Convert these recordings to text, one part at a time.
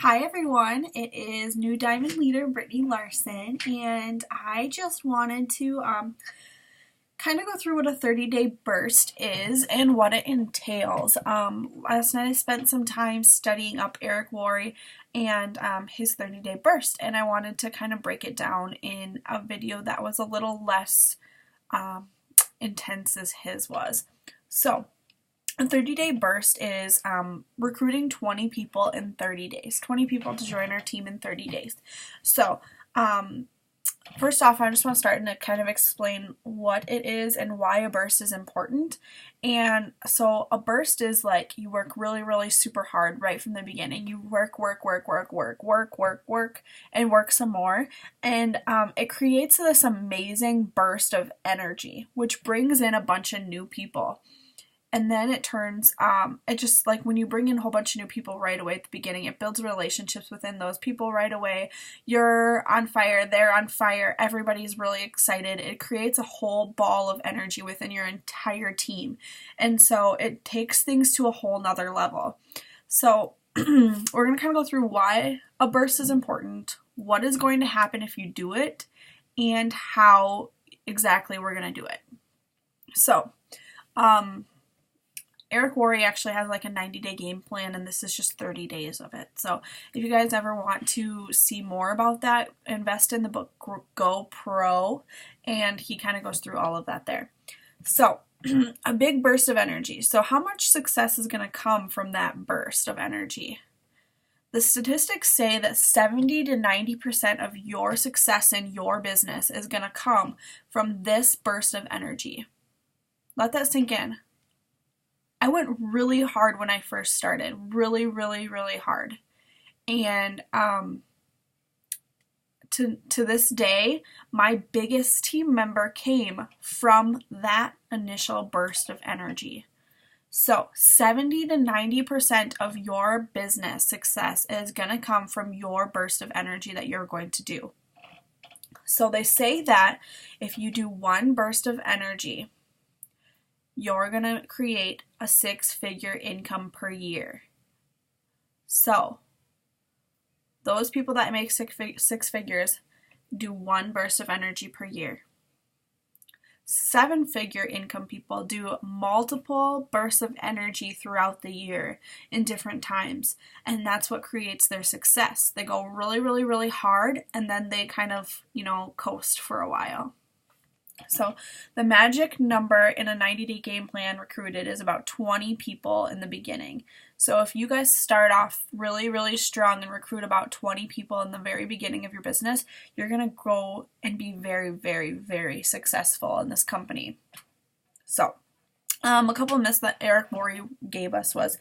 Hi everyone, it is new Diamond Leader Brittany Larson, and I just wanted to kind of go through what a 30-day burst is and what it entails. Last night I spent some time studying up Eric Worre and his 30-day burst, and I wanted to kind of break it down in a video that was a little less intense as his was. So, a 30-day burst is recruiting 20 people in 30 days. 20 people to join our team in 30 days. So, first off, I just want to start and kind of explain what it is and why a burst is important. And so a burst is like you work really, really super hard right from the beginning. You work, and work some more. And it creates this amazing burst of energy, which brings in a bunch of new people. And then it turns, it just like when you bring in a whole bunch of new people right away at the beginning, it builds relationships within those people right away. You're on fire, they're on fire, everybody's really excited. It creates a whole ball of energy within your entire team. And so it takes things to a whole nother level. So we're going to kind of go through why a burst is important, what is going to happen if you do it, and how exactly we're going to do it. So, Eric Worre actually has like a 90-day game plan, and this is just 30 days of it. So if you guys ever want to see more about that, invest in the book Go Pro, and he kind of goes through all of that there. So a big burst of energy. So how much success is going to come from that burst of energy? The statistics say that 70 to 90% of your success in your business is going to come from this burst of energy. Let that sink in. I went really hard when I first started, really hard. And to this day, my biggest team member came from that initial burst of energy. So 70 to 90% of your business success is going to come from your burst of energy that you're going to do. So they say that if you do one burst of energy, you're going to create a 6-figure income per year. So, those people that make six figures do one burst of energy per year. 7-figure income people do multiple bursts of energy throughout the year in different times, and that's what creates their success. They go really hard, and then they kind of, coast for a while. So the magic number in a 90-day game plan recruited is about 20 people in the beginning. So if you guys start off really strong and recruit about 20 people in the very beginning of your business, you're going to grow and be very successful in this company. So a couple of myths that Eric Worre gave us was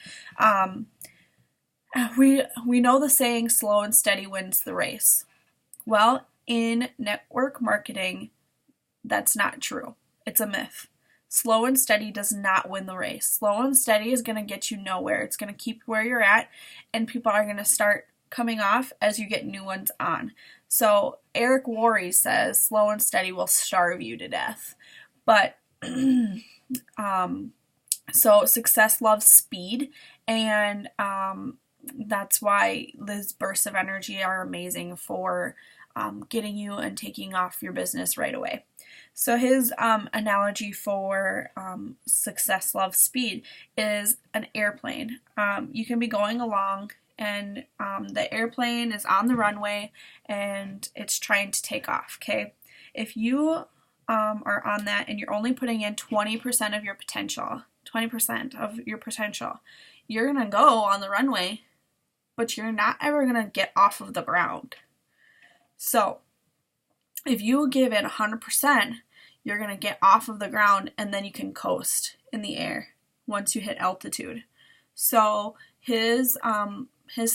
we know the saying slow and steady wins the race. Well, in network marketing, that's not true. It's a myth. Slow and steady does not win the race. Slow and steady is going to get you nowhere. It's going to keep where you're at, and people are going to start coming off as you get new ones on. So Eric Worre says slow and steady will starve you to death. But so success loves speed, and that's why these bursts of energy are amazing for getting you and taking off your business right away. So his analogy for success loves speed is an airplane. You can be going along, and the airplane is on the runway and it's trying to take off, okay? If you are on that and you're only putting in 20% of your potential, you're going to go on the runway, but you're not ever going to get off of the ground. So, if you give it 100%, you're going to get off of the ground, and then you can coast in the air once you hit altitude. So, his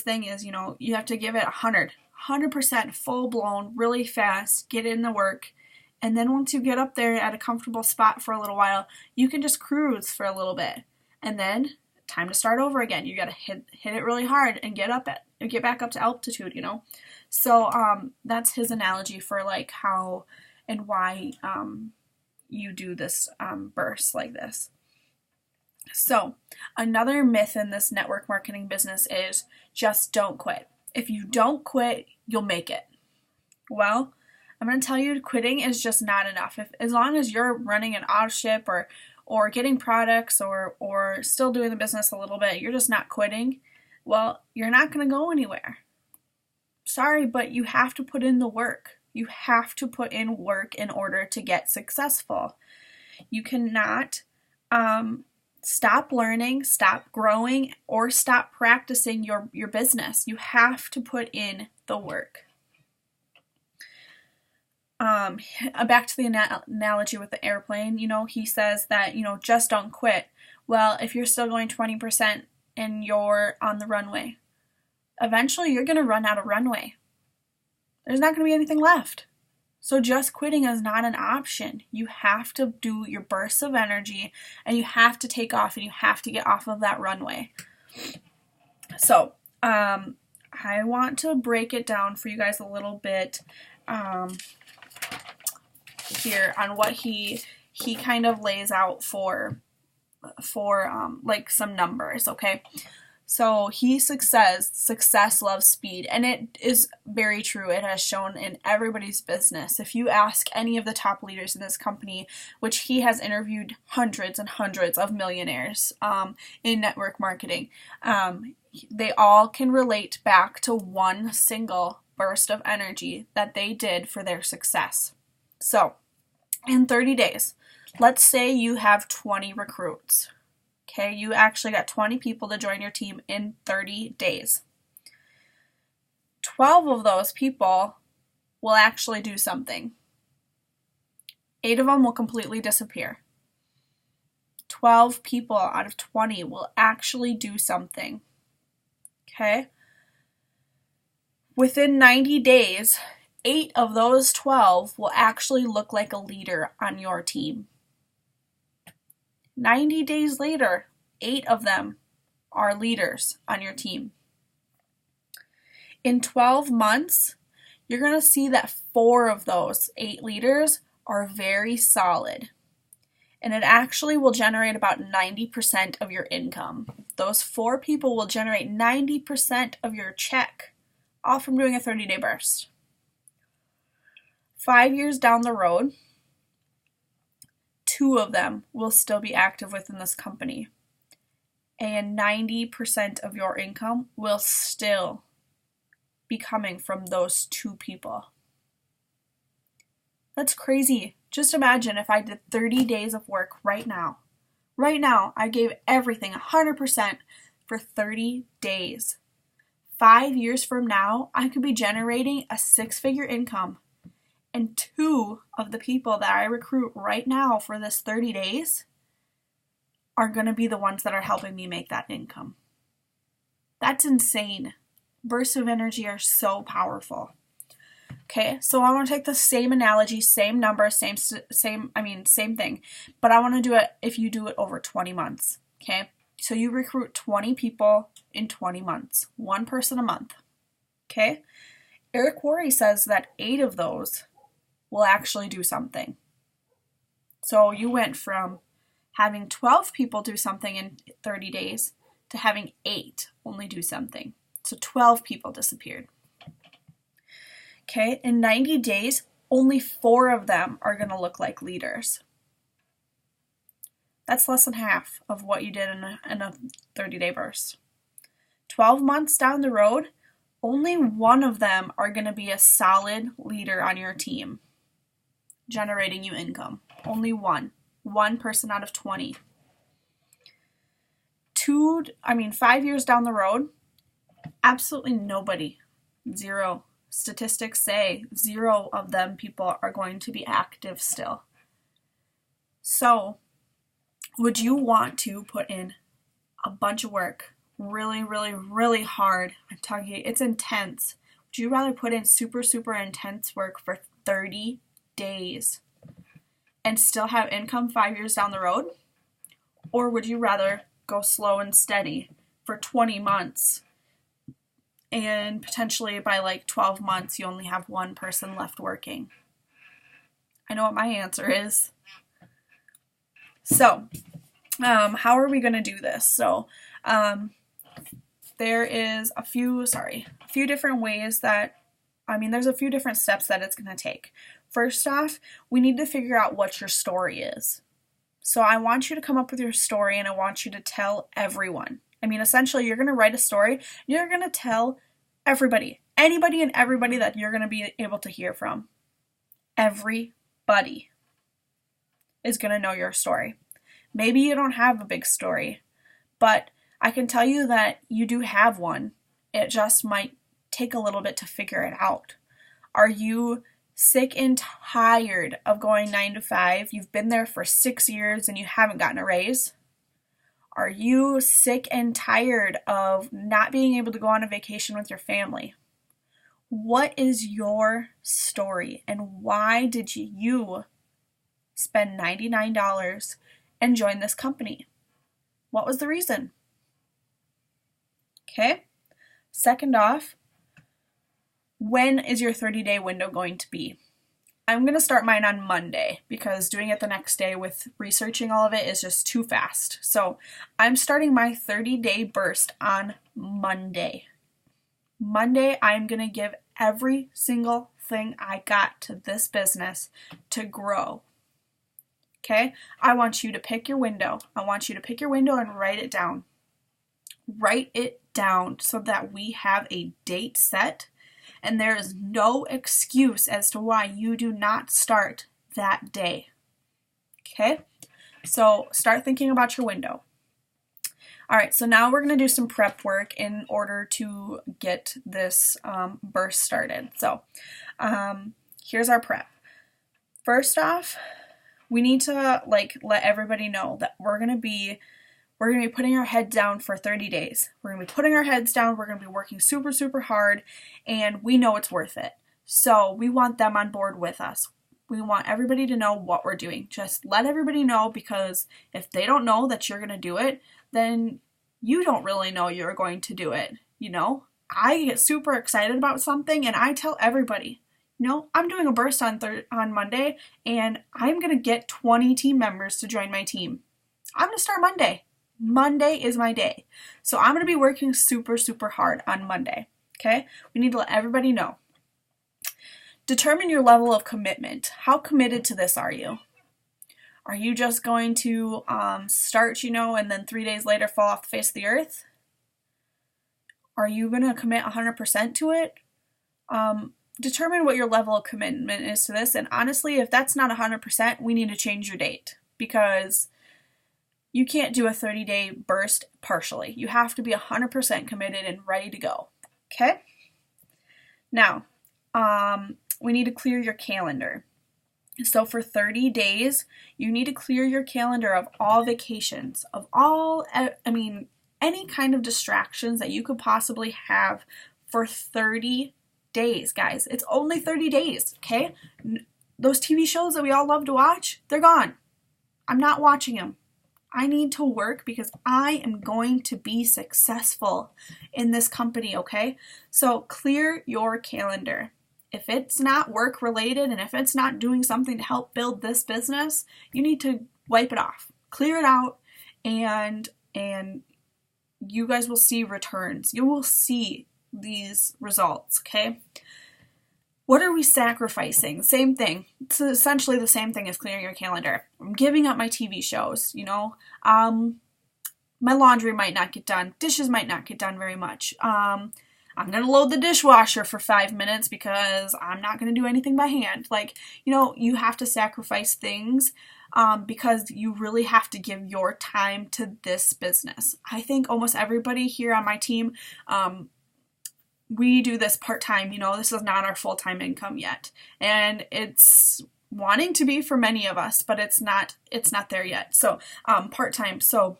thing is, you have to give it 100% full blown, really fast, get in the work, and then once you get up there at a comfortable spot for a little while, you can just cruise for a little bit, and then time to start over again. You got to hit it really hard and get back up to altitude, So that's his analogy for like how and why you do this burst like this. So another myth in this network marketing business is just don't quit. if you don't quit, you'll make it. Well, I'm going to tell you, quitting is just not enough. As long as you're running an auto ship or getting products or still doing the business a little bit, you're just not quitting, well, you're not going to go anywhere. Sorry, but you have to put in the work. You have to put in work in order to get successful. You cannot stop learning, stop growing, or stop practicing your business. You have to put in the work. Back to the analogy with the airplane, he says that, just don't quit. Well, if you're still going 20% and you're on the runway, eventually you're going to run out of runway. There's not going to be anything left. So just quitting is not an option. You have to do your bursts of energy and you have to take off and you have to get off of that runway. So, I want to break it down for you guys a little bit, here on what he kind of lays out for like some numbers, okay? So he success loves speed, and it is very true. It has shown in everybody's business. If you ask any of the top leaders in this company, which he has interviewed hundreds and hundreds of millionaires in network marketing, they all can relate back to one single burst of energy that they did for their success. So, in 30 days, let's say you have 20 recruits. Okay, you actually got 20 people to join your team in 30 days. 12 of those people will actually do something. 8 of them will completely disappear. 12 people out of 20 will actually do something. Okay? Within 90 days, 8 of those 12 will actually look like a leader on your team. 90 days later, 8 of them are leaders on your team. In 12 months, you're going to see that 4 of those 8 leaders are very solid. And it actually will generate about 90% of your income. Those 4 people will generate 90% of your check, all from doing a 30-day burst. 5 years down the road, 2 of them will still be active within this company. And 90% of your income will still be coming from those 2 people. That's crazy. Just imagine if I did 30 days of work right now. Right now, I gave everything 100% for 30 days. 5 years from now, I could be generating a 6-figure income. And 2 of the people that I recruit right now for this 30 days are going to be the ones that are helping me make that income. That's insane. Bursts of energy are so powerful. Okay, so I want to take the same analogy, same number, same thing. But I want to do it if you do it over 20 months. Okay, so you recruit 20 people in 20 months. 1 person a month. Okay, Eric Worre says that 8 of those will actually do something. So you went from having 12 people do something in 30 days to having 8 only do something. So 12 people disappeared. Okay, in 90 days, only 4 of them are going to look like leaders. That's less than half of what you did in a 30-day burst. 12 months down the road, only 1 of them are going to be a solid leader on your team, generating you income. Only 1. 1 person out of 20. 5 years down the road, absolutely nobody. 0. Statistics say 0 of them people are going to be active still. So, would you want to put in a bunch of work, really, really, really hard? I'm talking, it's intense. Would you rather put in super, super intense work for 30 days and still have income 5 years down the road? Or would you rather go slow and steady for 20 months and potentially by like 12 months you only have 1 person left working? I know what my answer is. So, how are we going to do this? So, there is a few different ways that, there's a few different steps that it's going to take. First off, we need to figure out what your story is. So I want you to come up with your story, and I want you to tell everyone. Essentially, you're going to write a story. You're going to tell everybody, anybody and everybody that you're going to be able to hear from. Everybody is going to know your story. Maybe you don't have a big story, but I can tell you that you do have one. It just might take a little bit to figure it out. Are you sick and tired of going 9 to 5? You've been there for 6 years and you haven't gotten a raise? Are you sick and tired of not being able to go on a vacation with your family? What is your story, and why did you spend $99 and join this company? What was the reason? Okay. Second off, when is your 30-day window going to be? I'm going to start mine on Monday because doing it the next day with researching all of it is just too fast. So I'm starting my 30-day burst on Monday. Monday, I'm going to give every single thing I got to this business to grow. Okay? I want you to pick your window. I want you to pick your window and write it down. Write it down so that we have a date set. And there is no excuse as to why you do not start that day. Okay? So start thinking about your window. All right, so now we're going to do some prep work in order to get this burst started. So here's our prep. First off, we need to let everybody know that we're going to be putting our head down for 30 days. We're going to be putting our heads down. We're going to be working super, super hard, and we know it's worth it. So we want them on board with us. We want everybody to know what we're doing. Just let everybody know, because if they don't know that you're going to do it, then you don't really know you're going to do it. I get super excited about something and I tell everybody, I'm doing a burst on Monday, and I'm going to get 20 team members to join my team. I'm going to start Monday. Monday is my day. So I'm going to be working super, super hard on Monday. Okay? We need to let everybody know. Determine your level of commitment. How committed to this are you? Are you just going to start, and then 3 days later fall off the face of the earth? Are you going to commit 100% to it? Determine what your level of commitment is to this. And honestly, if that's not 100%, we need to change your date, because you can't do a 30-day burst partially. You have to be 100% committed and ready to go. Okay? Now, we need to clear your calendar. So for 30 days, you need to clear your calendar of all vacations, of any kind of distractions that you could possibly have for 30 days, guys. It's only 30 days, okay? Those TV shows that we all love to watch, they're gone. I'm not watching them. I need to work because I am going to be successful in this company, okay? So clear your calendar. If it's not work related and if it's not doing something to help build this business, you need to wipe it off. Clear it out, and you guys will see returns. You will see these results, okay? What are we sacrificing? Same thing. It's essentially the same thing as clearing your calendar. I'm giving up my TV shows, my laundry might not get done. Dishes might not get done very much. I'm going to load the dishwasher for 5 minutes because I'm not going to do anything by hand. You have to sacrifice things because you really have to give your time to this business. I think almost everybody here on my team, we do this part-time. This is not our full-time income yet. And it's wanting to be for many of us, but it's not there yet. So part-time. So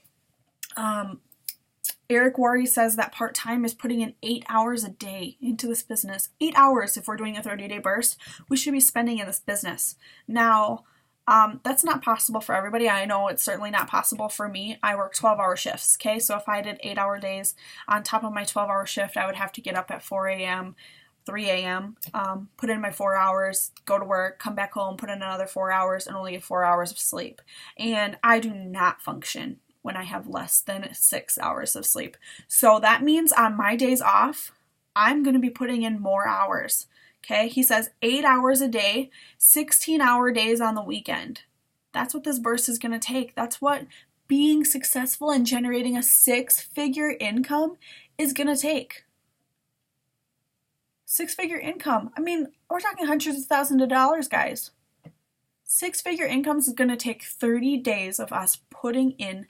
Eric Worre says that part-time is putting in 8 hours a day into this business. 8 hours if we're doing a 30-day burst, we should be spending in this business. Now, that's not possible for everybody. I know it's certainly not possible for me. I work 12-hour shifts, okay? So if I did 8-hour days on top of my 12-hour shift, I would have to get up at 4 a.m., 3 a.m., put in my 4 hours, go to work, come back home, put in another 4 hours, and only get 4 hours of sleep. And I do not function when I have less than 6 hours of sleep. So that means on my days off, I'm going to be putting in more hours. Okay, he says 8 hours a day, 16-hour days on the weekend. That's what this burst is going to take. That's what being successful and generating a 6-figure income is going to take. 6-figure income. I mean, we're talking hundreds of thousands of dollars, guys. 6-figure income is going to take 30 days of us putting in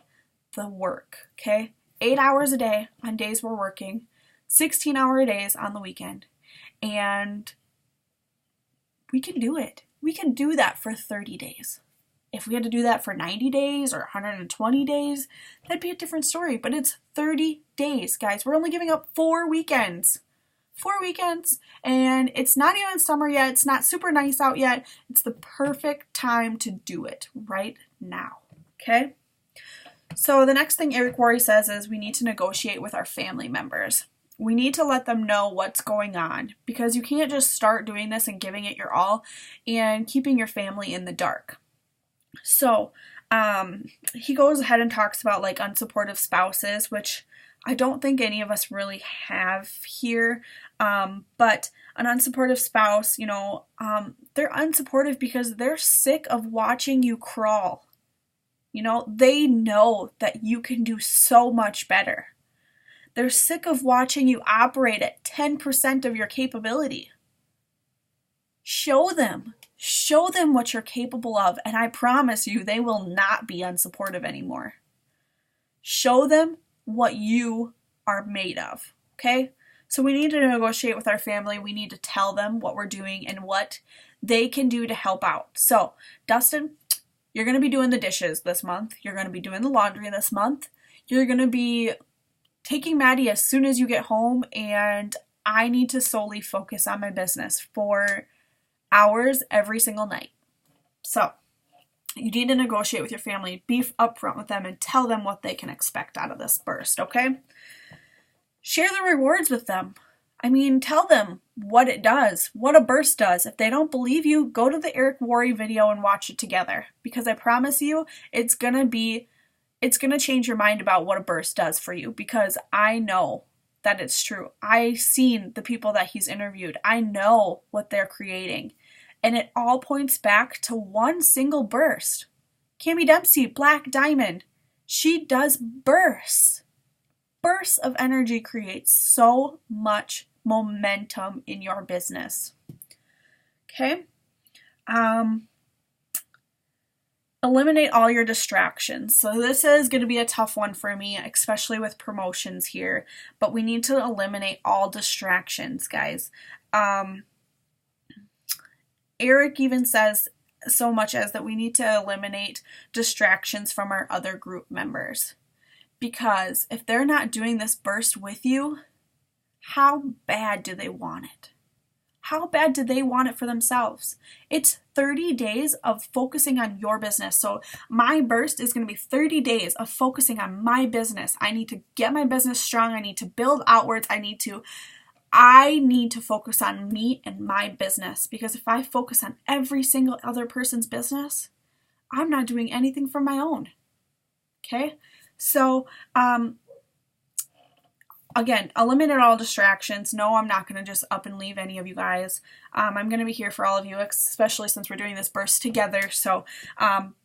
the work, okay? 8 hours a day on days we're working, 16-hour days on the weekend, and we can do it. We can do that for 30 days. If we had to do that for 90 days or 120 days, that'd be a different story, but it's 30 days, guys. We're only giving up 4 weekends. 4 weekends, and it's not even summer yet. It's not super nice out yet. It's the perfect time to do it right now, okay? So the next thing Eric Worre says is we need to negotiate with our family members. We need to let them know what's going on, because you can't just start doing this and giving it your all and keeping your family in the dark. So he goes ahead and talks about like unsupportive spouses, which I don't think any of us really have here, but an unsupportive spouse, they're unsupportive because they're sick of watching you crawl. They know that you can do so much better. They're sick of watching you operate at 10% of your capability. Show them what you're capable of, and I promise you they will not be unsupportive anymore. Show them what you are made of, okay? So we need to negotiate with our family. We need to tell them what we're doing and what they can do to help out. So, Dustin, you're going to be doing the dishes this month. You're going to be doing the laundry this month. You're going to be taking Maddie as soon as you get home, and I need to solely focus on my business for hours every single night. So, you need to negotiate with your family, be upfront with them, and tell them what they can expect out of this burst, okay? Share the rewards with them. I mean, tell them what it does, what a burst does. If they don't believe you, go to the Eric Worre video and watch it together, because I promise you, it's going to change your mind about what a burst does for you, because I know that it's true. I've seen the people that he's interviewed. I know what they're creating. And it all points back to one single burst. Cami Dempsey, Black Diamond, she does bursts. Bursts of energy creates so much momentum in your business. Okay? Eliminate all your distractions. So this is going to be a tough one for me, especially with promotions here. But we need to eliminate all distractions, guys. Eric even says so much as that we need to eliminate distractions from our other group members. Because if they're not doing this burst with you, how bad do they want it? How bad do they want it for themselves? It's 30 days of focusing on your business. So my burst is going to be 30 days of focusing on my business. I need to get my business strong. I need to build outwards. I need to focus on me and my business, because if I focus on every single other person's business, I'm not doing anything for my own. Okay? So, again, eliminate all distractions. No, I'm not going to just up and leave any of you guys. I'm going to be here for all of you, especially since we're doing this burst together. So,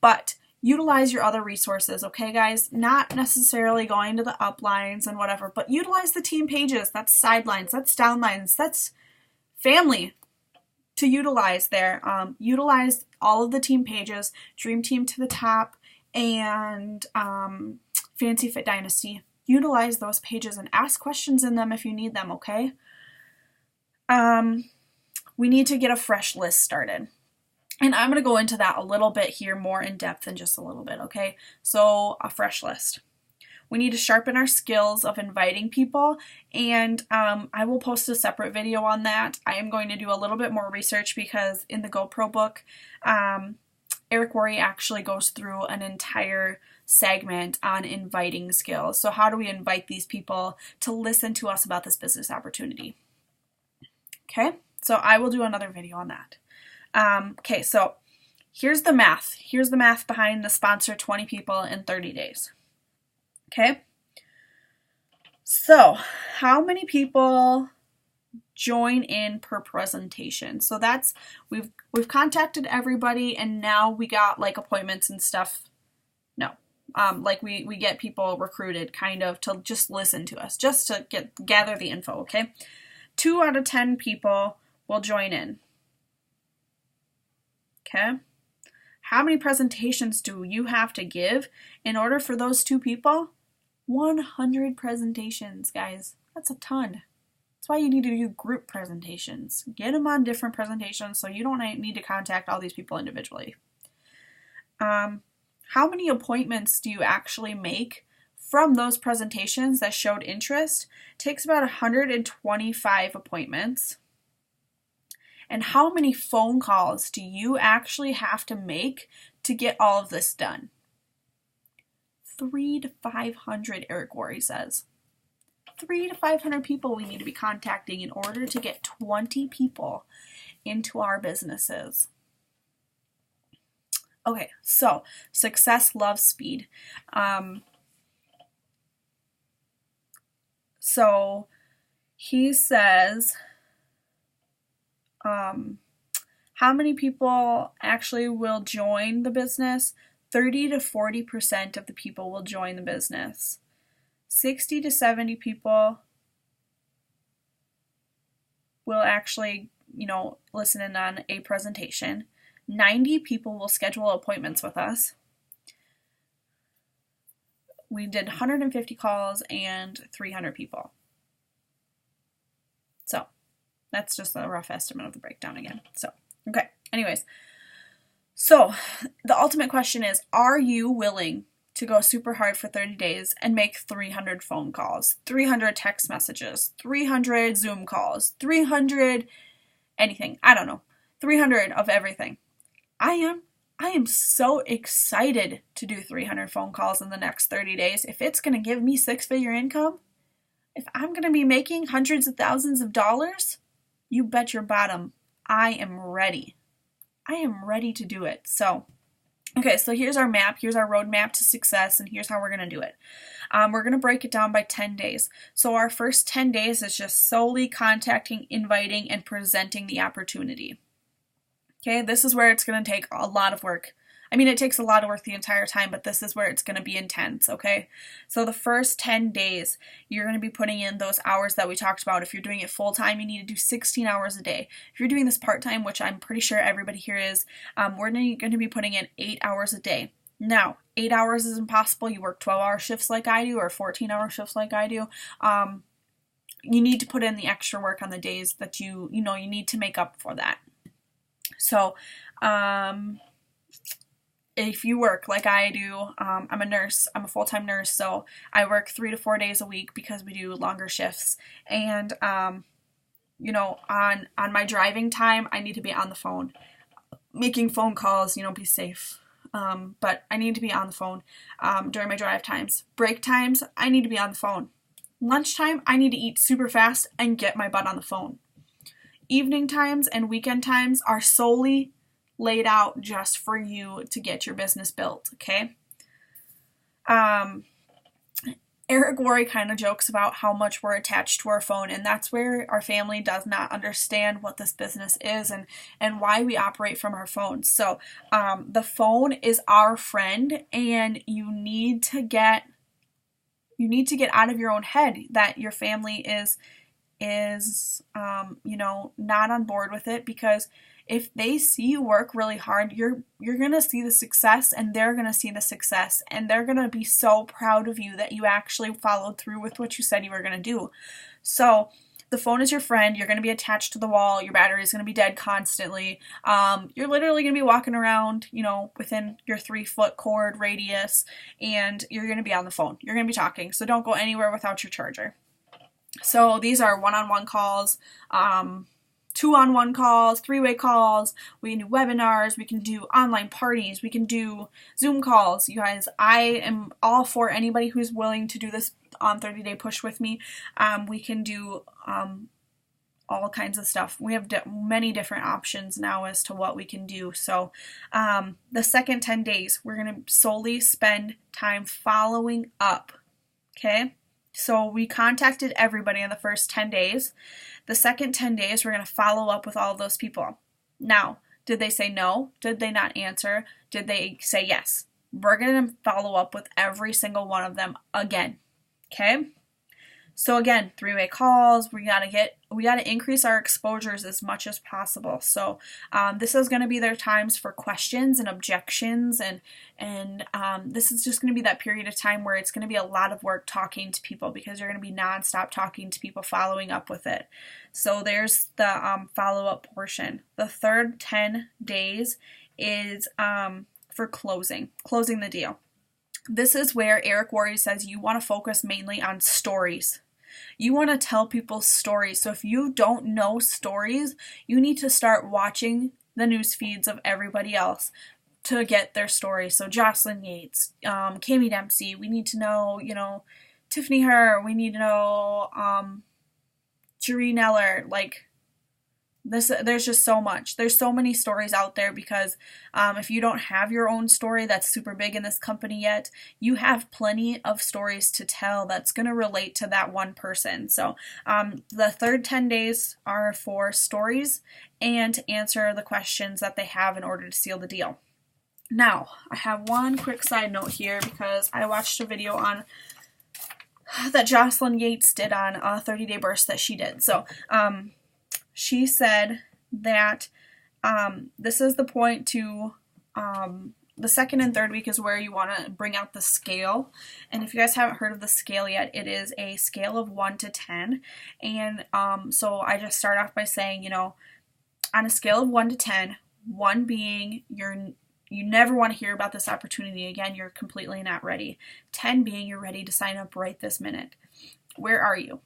but utilize your other resources, okay, guys? Not necessarily going to the uplines and whatever, but utilize the team pages. That's sidelines, that's downlines, that's family to utilize there. Utilize all of the team pages, Dream Team to the Top, and Fancy Fit Dynasty. Utilize those pages and ask questions in them if you need them, okay? We need to get a fresh list started. And I'm going to go into that a little bit here more in depth in just a little bit, okay? So, a fresh list. We need to sharpen our skills of inviting people, and I will post a separate video on that. I am going to do a little bit more research, because in the GoPro book, Eric Worre actually goes through an entire segment on inviting skills. So how do we invite these people to listen to us about this business opportunity? Okay, so I will do another video on that. Okay, so here's the math. Here's the math behind the sponsor 20 people in 30 days. Okay. So how many people So, how many people join in per presentation? So that's we've contacted everybody, and now we got like appointments and stuff. No. Like we get people recruited kind of to just listen to us, just to gather the info, okay? 2 out of 10 people will join in. Okay? How many presentations do you have to give in order for those 2 people? 100 presentations, guys. That's a ton. That's why you need to do group presentations. Get them on different presentations so you don't need to contact all these people individually. How many appointments do you actually make from those presentations that showed interest? It takes about 125 appointments. And how many phone calls do you actually have to make to get all of this done? 300 to 500, Eric Worre says. 300 to 500 people we need to be contacting in order to get 20 people into our businesses. Okay, so success loves speed. So he says, how many people actually will join the business? 30 to 40% of the people will join the business. 60 to 70 people will actually, listen in on a presentation. 90 people will schedule appointments with us. We did 150 calls and 300 people. So that's just a rough estimate of the breakdown again. So, okay. Anyways. So the ultimate question is, are you willing to go super hard for 30 days and make 300 phone calls, 300 text messages, 300 Zoom calls, 300 anything, I don't know, 300 of everything? I am so excited to do 300 phone calls in the next 30 days. If it's going to give me 6-figure income, if I'm going to be making hundreds of thousands of dollars, you bet your bottom, I am ready. I am ready to do it. So, okay, so here's our map. Here's our roadmap to success, and here's how we're going to do it. We're going to break it down by 10 days. So our first 10 days is just solely contacting, inviting, and presenting the opportunity. Okay, this is where it's going to take a lot of work. I mean, it takes a lot of work the entire time, but this is where it's going to be intense, okay? So the first 10 days, you're going to be putting in those hours that we talked about. If you're doing it full-time, you need to do 16 hours a day. If you're doing this part-time, which I'm pretty sure everybody here is, we're going to be putting in 8 hours a day. Now, 8 hours is impossible. You work 12-hour shifts like I do or 14-hour shifts like I do. You need to put in the extra work on the days that you need to make up for that. So, if you work like I do, I'm a nurse, I'm a full-time nurse, so I work 3 to 4 days a week because we do longer shifts. And, on my driving time, I need to be on the phone, making phone calls, be safe. But I need to be on the phone during my drive times. Break times, I need to be on the phone. Lunchtime, I need to eat super fast and get my butt on the phone. Evening times and weekend times are solely laid out just for you to get your business built, okay? Eric Worre kind of jokes about how much we're attached to our phone, and that's where our family does not understand what this business is and why we operate from our phones. So the phone is our friend, and you need to get out of your own head that your family is not on board with it, because if they see you work really hard, you're going to see the success, and they're going to see the success, and they're going to be so proud of you that you actually followed through with what you said you were going to do. So the phone is your friend. You're going to be attached to the wall. Your battery is going to be dead constantly. You're literally going to be walking around, within your 3-foot cord radius, and you're going to be on the phone. You're going to be talking. So don't go anywhere without your charger. So these are one-on-one calls, 2-on-1 calls, 3-way calls. We can do webinars. We can do online parties. We can do Zoom calls. You guys, I am all for anybody who's willing to do this 30-day push with me. We can do all kinds of stuff. We have many different options now as to what we can do. So the second 10 days, we're going to solely spend time following up Okay, so we contacted everybody in the first 10 days. The second 10 days, we're going to follow up with all of those people. Now, did they say no? Did they not answer? Did they say yes? We're going to follow up with every single one of them again. Okay? So again, three-way calls, we gotta increase our exposures as much as possible. So this is going to be their times for questions and objections, and this is just going to be that period of time where it's going to be a lot of work talking to people, because you're going to be nonstop talking to people, following up with it. So there's the follow-up portion. The third 10 days is for closing the deal. This is where Eric Worre says you want to focus mainly on stories. You want to tell people stories. So if you don't know stories, you need to start watching the news feeds of everybody else to get their stories. So Jocelyn Yates, Kami Dempsey, we need to know, Tiffany Herr, we need to know Jeree Neller, there's just so much. There's so many stories out there, because if you don't have your own story that's super big in this company yet, you have plenty of stories to tell that's going to relate to that one person. So the third 10 days are for stories and to answer the questions that they have in order to seal the deal. Now, I have one quick side note here, because I watched a video on that Jocelyn Yates did on a 30-day burst that she did. So she said that this is the point to, the second and third week is where you want to bring out the scale. And if you guys haven't heard of the scale yet, it is a scale of 1 to 10. And so I just start off by saying, on a scale of 1 to 10, 1 being you never want to hear about this opportunity again, you're completely not ready. 10 being you're ready to sign up right this minute. Where are you?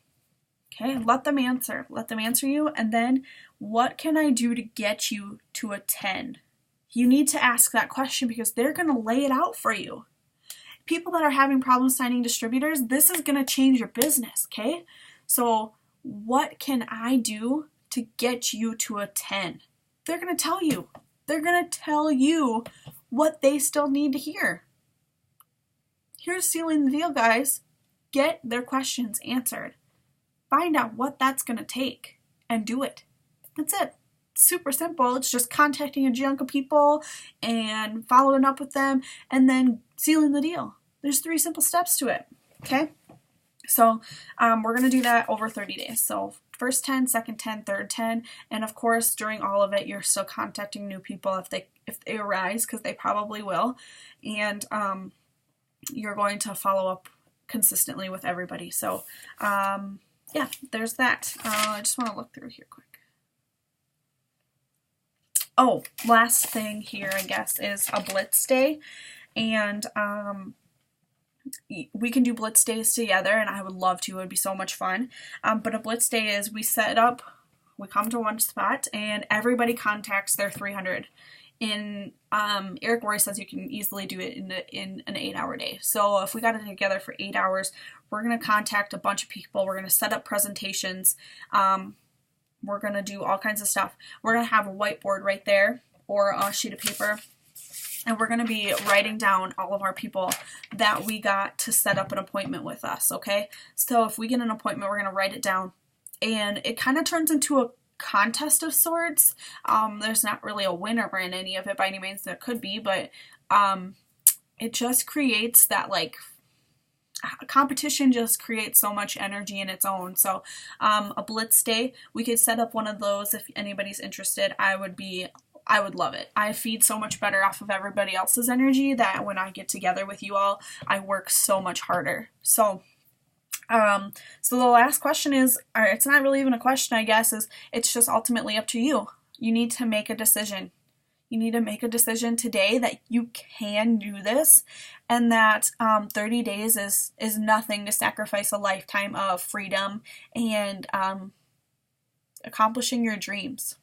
Okay, let them answer you, and then what can I do to get you to a 10? You need to ask that question, because they're going to lay it out for you. People that are having problems signing distributors, this is going to change your business, okay? So what can I do to get you to a 10? They're going to tell you. They're going to tell you what they still need to hear. Here's sealing the deal, guys. Get their questions answered. Find out what that's going to take and do it. That's it. Super simple. It's just contacting a chunk of people and following up with them and then sealing the deal. There's 3 simple steps to it. Okay? So we're going to do that over 30 days. So first 10, second 10, third 10. And of course, during all of it, you're still contacting new people if they arise, because they probably will. And you're going to follow up consistently with everybody. So yeah, there's that. I just want to look through here quick. Oh, last thing here, I guess, is a blitz day. And we can do blitz days together, and I would love to. It would be so much fun. But a blitz day is we come to one spot, and everybody contacts their 300. Eric Worre says you can easily do it in an 8-hour day. So if we got it together for 8 hours, we're going to contact a bunch of people. We're going to set up presentations. We're going to do all kinds of stuff. We're going to have a whiteboard right there, or a sheet of paper. And we're going to be writing down all of our people that we got to set up an appointment with us, okay? So if we get an appointment, we're going to write it down. And it kind of turns into a contest of sorts. There's not really a winner in any of it by any means. There could be, but it just creates that, competition just creates so much energy in its own. So a blitz day, we could set up one of those if anybody's interested. I would love it. I feed so much better off of everybody else's energy that when I get together with you all, I work so much harder. So the last question is, or it's not really even a question, I guess, it's just ultimately up to you. You need to make a decision. You need to make a decision today that you can do this, and that 30 days is nothing to sacrifice a lifetime of freedom and accomplishing your dreams.